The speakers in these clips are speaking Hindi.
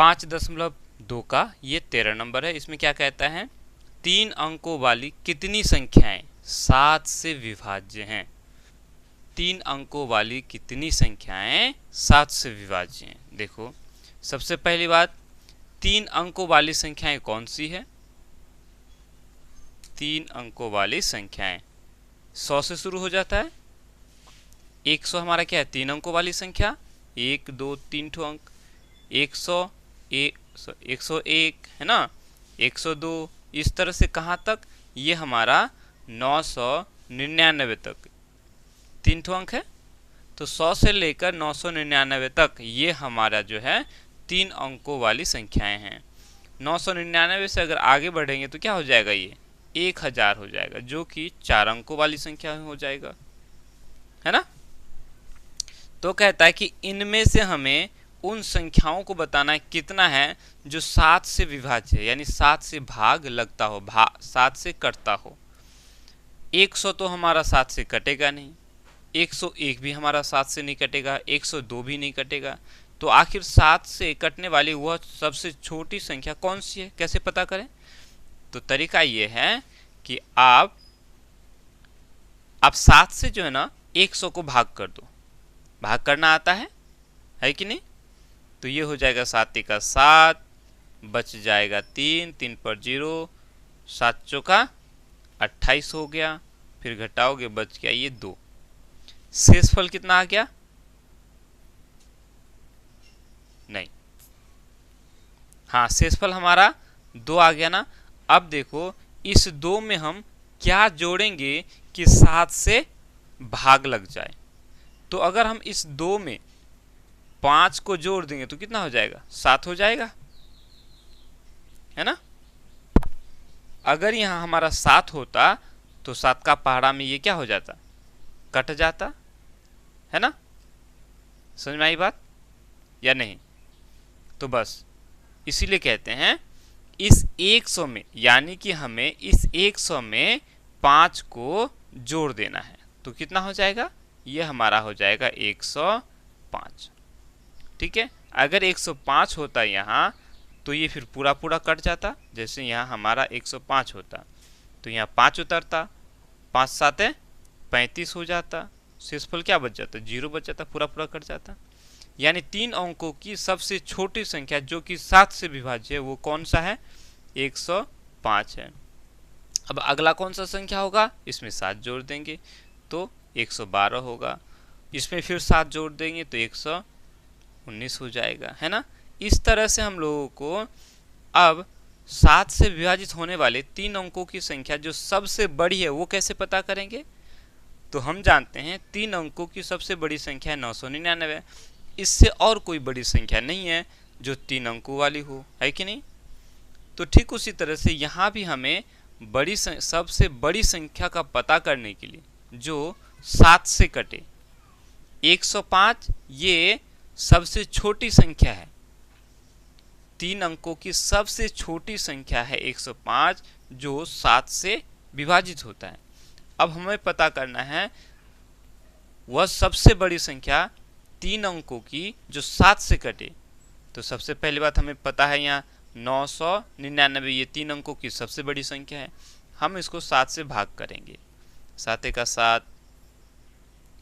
5.2 का ये 13 नंबर है। इसमें क्या कहता है, 3 अंकों वाली कितनी संख्याएं 7 से विभाज्य हैं। 3 अंकों वाली कितनी संख्याएं 7 से विभाज्य हैं। देखो सबसे पहली बात, 3 अंकों वाली संख्याएं कौन सी है? 3 अंकों वाली संख्याएं 100 से शुरू हो जाता है। 100 हमारा क्या है? 3 अंकों वाली संख्या, 1 2 3 ठो अंक। 101 है ना, 102, इस तरह से कहाँ तक? ये हमारा 999 तक 3 ठो अंक है। तो 100 से लेकर 999 तक ये हमारा जो है 3 अंकों वाली संख्याएं हैं। 999 से अगर आगे बढ़ेंगे तो क्या हो जाएगा? ये 1000 हो जाएगा, जो कि 4 अंकों वाली संख्या हो जाएगा, है ना। तो कहता है कि इनमें से हमें उन संख्याओं को बताना है कितना है जो 7 से विभाज्य है, यानी 7 से भाग लगता हो, 7 से कटता हो। 100 तो हमारा 7 से कटेगा नहीं, 101 भी हमारा 7 से नहीं कटेगा, 102 भी नहीं कटेगा। तो आखिर 7 से कटने वाली वह सबसे छोटी संख्या कौन सी है? कैसे पता करें? तो तरीका ये है कि आप 7 से जो है ना 100 को भाग कर दो। भाग करना आता है कि नहीं? तो ये हो जाएगा 7 का 7, बच जाएगा 3, 3 पर 0, 7 चौका 28 हो गया। फिर घटाओगे बच गया ये 2। शेषफल कितना आ गया? नहीं, हाँ शेषफल हमारा 2 आ गया ना। अब देखो इस 2 में हम क्या जोड़ेंगे कि 7 से भाग लग जाए। तो अगर हम इस 2 में 5 को जोड़ देंगे तो कितना हो जाएगा? 7 हो जाएगा, है ना। अगर यहाँ हमारा 7 होता तो 7 का पहाड़ा में ये क्या हो जाता? कट जाता, है ना। समझ में आई बात या नहीं? तो बस इसीलिए कहते हैं इस 100 में, यानी कि हमें इस 100 में 5 को जोड़ देना है। तो कितना हो जाएगा? ये हमारा हो जाएगा 105। ठीक है, अगर 105 होता यहाँ तो ये फिर पूरा पूरा कट जाता। जैसे यहाँ हमारा 105 होता तो यहाँ 5 उतरता, 5 7 35 हो जाता। शेषफल क्या बच जाता? 0 बच जाता, पूरा पूरा कट जाता। यानी 3 अंकों की सबसे छोटी संख्या जो कि 7 से विभाज्य है वो कौन सा है? 105 है। अब अगला कौन सा संख्या होगा? इसमें 7 जोड़ देंगे तो 112 होगा। इसमें फिर 7 जोड़ देंगे तो 119 हो जाएगा, है ना। इस तरह से हम लोगों को अब 7 से विभाजित होने वाले 3 अंकों की संख्या जो सबसे बड़ी है वो कैसे पता करेंगे? तो हम जानते हैं 3 अंकों की सबसे बड़ी संख्या है 999। इससे और कोई बड़ी संख्या नहीं है जो 3 अंकों वाली हो, है कि नहीं। तो ठीक उसी तरह से यहाँ भी हमें सबसे बड़ी संख्या का पता करने के लिए जो 7 से कटे, 105 ये सबसे छोटी संख्या है। 3 अंकों की सबसे छोटी संख्या है 105 जो 7 से विभाजित होता है। अब हमें पता करना है वह सबसे बड़ी संख्या 3 अंकों की जो 7 से कटे। तो सबसे पहली बात हमें पता है यहाँ 999 ये 3 अंकों की सबसे बड़ी संख्या है। हम इसको 7 से भाग करेंगे। 7 का 7,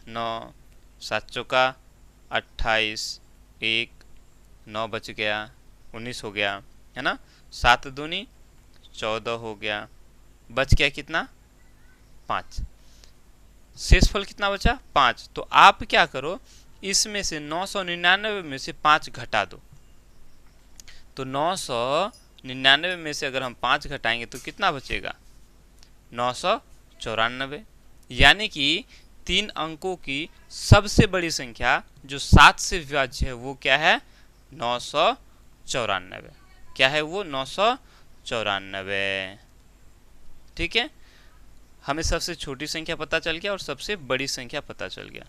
9, 7 चौका 28, 1, 9 बच गया, 19 हो गया, है ना। 7 दूनी 14 हो गया, बच गया कितना? 5। शेषफल कितना बचा? 5। तो आप क्या करो, इसमें से 999 में से 5 घटा दो। तो 999 में से अगर हम 5 घटाएंगे तो कितना बचेगा? 994। यानी कि 3 अंकों की सबसे बड़ी संख्या जो 7 से विभाज्य है वो क्या है? 994। क्या है वो? 994। ठीक है, हमें सबसे छोटी संख्या पता चल गया और सबसे बड़ी संख्या पता चल गया।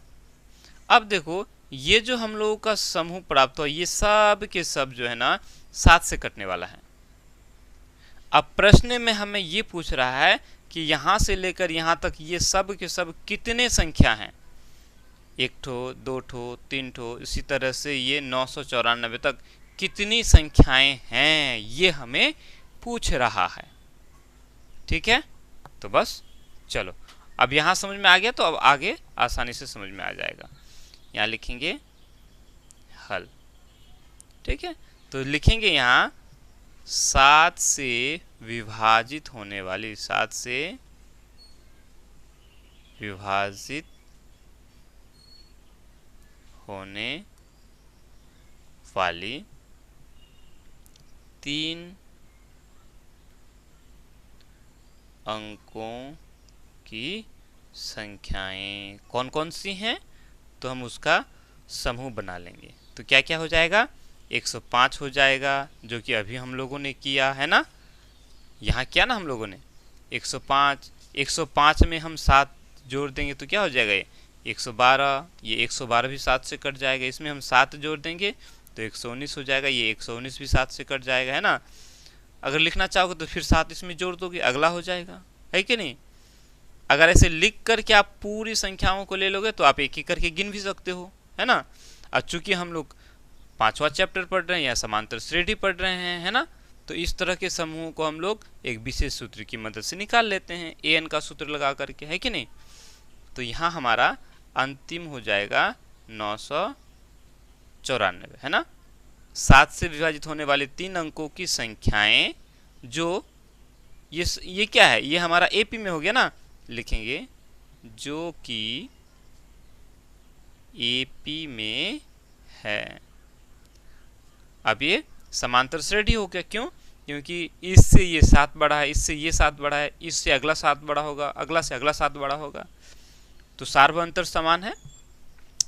अब देखो ये जो हम लोगों का समूह प्राप्त हुआ ये सब के सब जो है ना 7 से कटने वाला है। अब प्रश्न में हमें ये पूछ रहा है कि यहाँ से लेकर यहाँ तक ये सब के सब कितने संख्या हैं? 1 ठो, 2 ठो, 3 ठो, इसी तरह से ये 994 तक कितनी संख्याएं हैं ये हमें पूछ रहा है। ठीक है, तो बस चलो अब यहां समझ में आ गया, तो अब आगे आसानी से समझ में आ जाएगा। यहां लिखेंगे हल। ठीक है, तो लिखेंगे यहां 7 से विभाजित होने वाली, 7 से विभाजित होने वाली 3 अंकों की संख्याएं कौन कौन सी हैं, तो हम उसका समूह बना लेंगे। तो क्या क्या हो जाएगा, 105 हो जाएगा, जो कि अभी हम लोगों ने किया है ना, यहाँ किया ना हम लोगों ने 105। 105 में हम 7 जोड़ देंगे तो क्या हो जाएगा, ये 112, ये 112 भी 7 से कट जाएगा, इसमें हम 7 जोड़ देंगे तो 119 हो जाएगा, ये 119 भी 7 से कट जाएगा, है ना। अगर लिखना चाहोगे तो फिर 7 इसमें जोड़ दोगे, अगला हो जाएगा, है कि नहीं। अगर ऐसे लिख करके आप पूरी संख्याओं को ले लोगे तो आप एक एक करके गिन भी सकते हो, है ना। और चूंकि हम लोग 5वां चैप्टर पढ़ रहे हैं या समांतर श्रेणी पढ़ रहे हैं, है ना, तो इस तरह के समूह को हम लोग एक विशेष सूत्र की मदद से निकाल लेते हैं, an का सूत्र लगा करके, है कि नहीं। तो यहाँ हमारा अंतिम हो जाएगा 994, है ना। 7 से विभाजित होने वाले 3 अंकों की संख्याएं जो ये क्या है, ये हमारा एपी में हो गया ना, लिखेंगे जो कि एपी में है। अब ये समांतर श्रेणी हो गया, क्यों, क्योंकि इससे ये 7 बड़ा है, इससे ये 7 बड़ा है, इससे अगला 7 बड़ा होगा, अगला से अगला 7 बड़ा होगा, तो सार्वअंतर समान है,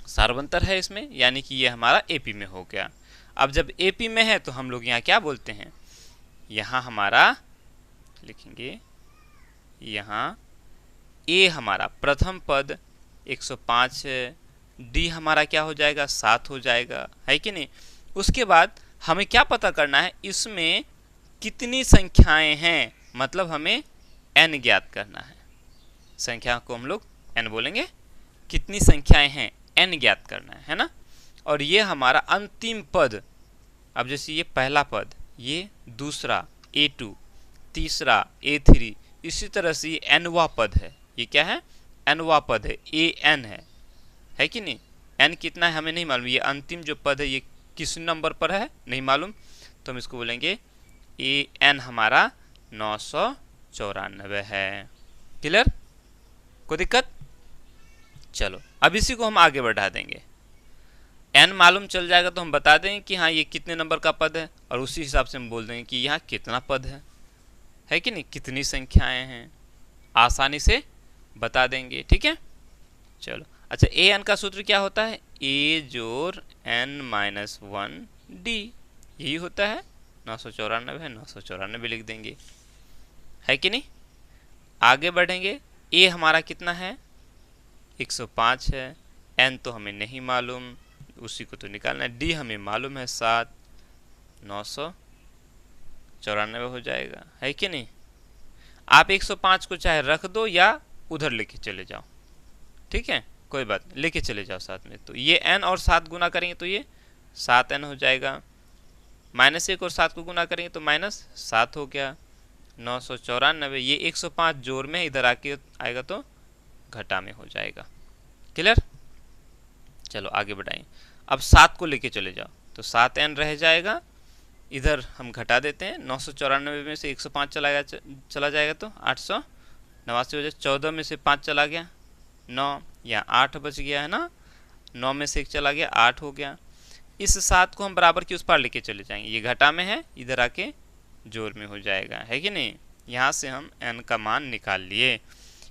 सार्वअंतर है इसमें, यानी कि ये हमारा एपी में हो गया। अब जब एपी में है तो हम लोग यहाँ क्या बोलते हैं, यहाँ हमारा लिखेंगे, यहाँ ए हमारा प्रथम पद 105 है, डी हमारा क्या हो जाएगा, 7 हो जाएगा, है कि नहीं। उसके बाद हमें क्या पता करना है, इसमें कितनी संख्याएं हैं, मतलब हमें n ज्ञात करना है। संख्या को हम लोग n बोलेंगे, कितनी संख्याएं हैं n ज्ञात करना है ना। और ये हमारा अंतिम पद, अब जैसे ये पहला पद, ये दूसरा a2, तीसरा a3, इसी तरह से ये nवा पद है, ये क्या है, nवा पद है, an है कि नहीं। n कितना है हमें नहीं मालूम, ये अंतिम जो पद है ये किस नंबर पर है नहीं मालूम, तो हम इसको बोलेंगे an हमारा 994 है। क्लियर, कोई दिक्कत। चलो अब इसी को हम आगे बढ़ा देंगे, n मालूम चल जाएगा तो हम बता देंगे कि हाँ ये कितने नंबर का पद है, और उसी हिसाब से हम बोल देंगे कि यहाँ कितना पद है कि नहीं, कितनी संख्याएं हैं, आसानी से बता देंगे। ठीक है, चलो अच्छा, an का सूत्र क्या होता है, a जोड़ n माइनस 1 d, यही होता है, 994 है, 994 लिख देंगे, है कि नहीं। आगे बढ़ेंगे, a हमारा कितना है, 105 है, n तो हमें नहीं मालूम, उसी को तो निकालना है, d हमें मालूम है 7, 994 हो जाएगा, है कि नहीं। आप 105 को चाहे रख दो या उधर लेके चले जाओ, ठीक है, कोई बात नहीं, लेके चले जाओ साथ में। तो ये n और 7 गुना करेंगे तो ये 7n हो जाएगा, -1 और 7 को गुना करेंगे तो -7 हो गया, 994। ये 105 जोड़ में इधर आके आएगा तो घटा में हो जाएगा। क्लियर, चलो आगे बढ़ाएं। अब 7 को लेके चले जाओ तो 7n रह जाएगा, इधर हम घटा देते हैं, 994 में से 105 चला जाएगा तो 889 हो जाए, 14 में से 5 चला गया 9, यहाँ 8 बच गया है ना, 9 में से 1 चला गया 8 हो गया। इस 7 को हम बराबर की उस पार लेके चले जाएंगे, ये घटा में है, इधर आके जोड़ में हो जाएगा, है कि नहीं। यहाँ से हम n का मान निकाल लिए,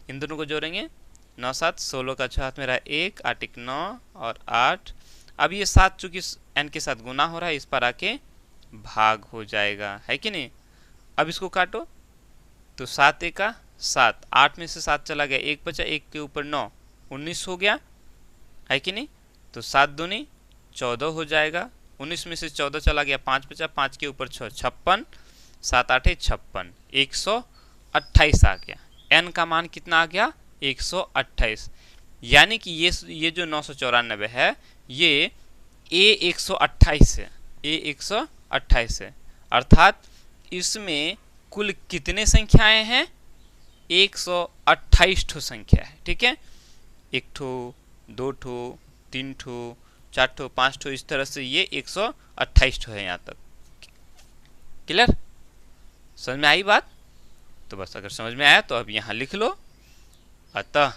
इन दोनों को जोड़ेंगे, 9 7 16 का 6 हाथ में रहा 1, 8 1 9 और 8। अब ये 7 चूंकि n के साथ गुना हो रहा है, इस पर आके भाग हो जाएगा, है कि नहीं। अब इसको काटो तो 7 1 का 7, 8 में से 7 चला गया, 1 बचा, 1 के ऊपर 9, 19 हो गया, है कि नहीं। तो 7 दूनी 14 हो जाएगा, 19 में से 14 चला गया, 5 बचा, 5 के ऊपर 6, 56, 7 8 56, 128 आ गया। n का मान कितना आ गया, 128, यानी कि ये जो 994 है ये a 128 है, ये 128 है, अर्थात इसमें कुल कितने संख्याएं हैं? 128 ठो संख्या है। ठीक है, 1 ठो, 2 ठो, 3 ठो, 4 ठो, 5 ठो, इस तरह से ये 128 ठो है। यहाँ तक क्लियर? समझ में आई बात? तो बस अगर समझ में आया तो अब यहाँ लिख लो अतः,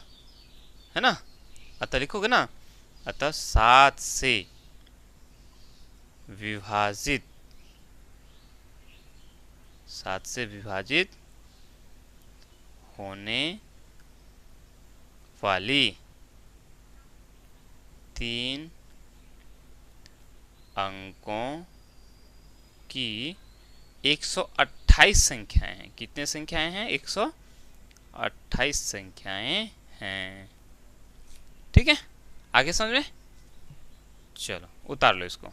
है ना, अतः लिखोगे ना, अतः 7 से विभाजित, 7 से विभाजित होने वाली 3 अंकों की 128 संख्याएं हैं। कितने संख्याएं हैं? 128 संख्याएं हैं। ठीक है, आगे समझ में? चलो उतार लो इसको।